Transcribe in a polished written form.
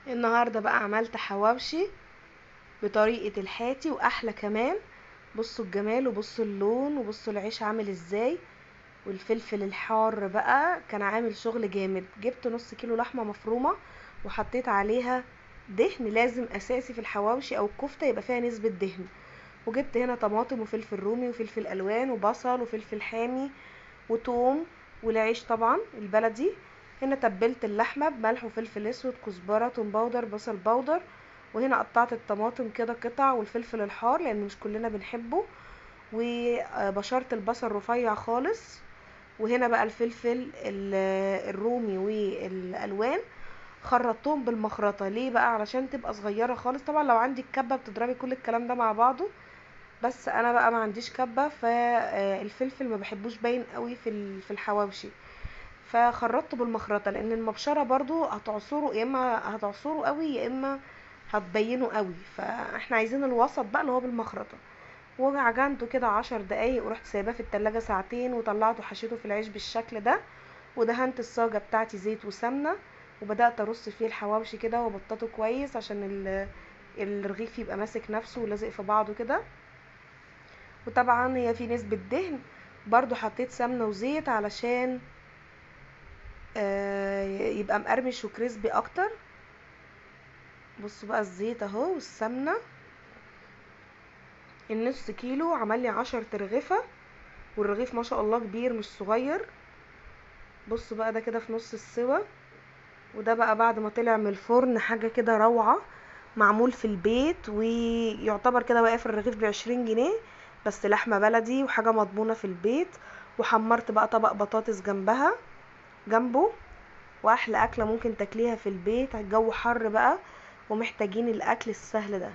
النهارده بقى عملت حواوشي بطريقة الحاتي واحلى كمان. بصوا الجمال وبصوا اللون وبصوا العيش عامل ازاي، والفلفل الحار بقى كان عامل شغل جامد. جبت نص كيلو لحمة مفرومة وحطيت عليها دهن، لازم اساسي في الحواوشي او الكفتة يبقى فيها نسبة دهن. وجبت هنا طماطم وفلفل رومي وفلفل الوان وبصل وفلفل حامي وتوم، والعيش طبعا البلدي. هنا تبلت اللحمة بملح وفلفل اسود كزبرة توم باودر بصل باودر. وهنا قطعت الطماطم كده قطع والفلفل الحار لان مش كلنا بنحبه، وبشرت البصل رفيع خالص. وهنا بقى الفلفل الرومي والالوان خرطتهم بالمخرطة. ليه بقى؟ علشان تبقى صغيرة خالص. طبعا لو عندك كبة بتضربي كل الكلام ده مع بعضه، بس انا بقى ما عنديش كبة، فالفلفل ما بحبوش باين قوي في الحواوشي، فخرطته بالمخرطة لان المبشرة برضو هتعصره، يا اما هتعصره قوي يا اما هتبينه قوي، فاحنا عايزين الوسط بقى اللي هو بالمخرطة. وعجنته كده 10 دقايق ورحت سايباه في التلاجة ساعتين، وطلعته حشيته في العيش بالشكل ده. ودهنت الصاجة بتاعتي زيت وسمنة، وبدأت ارص فيه الحواوشي كده وابططه كويس عشان الرغيف يبقى ماسك نفسه ولازق في بعضه كده. وطبعا هي في نسبة دهن، برضو حطيت سمنة وزيت علشان يبقى مقرمش وكريسبي اكتر. بصوا بقى الزيت اهو والسمنة. النص كيلو عمل لي 10 ترغفة، والرغيف ما شاء الله كبير مش صغير. بصوا بقى ده كده في نص السوا. وده بقى بعد ما طلع من الفرن حاجة كده روعة، معمول في البيت، ويعتبر كده واقف الرغيف ب20 جنيه، بس لحمة بلدي وحاجة مضمونة في البيت. وحمرت بقى طبق بطاطس جنبه. واحلى اكلة ممكن تاكليها في البيت، الجو حر بقى ومحتاجين الاكل السهل ده.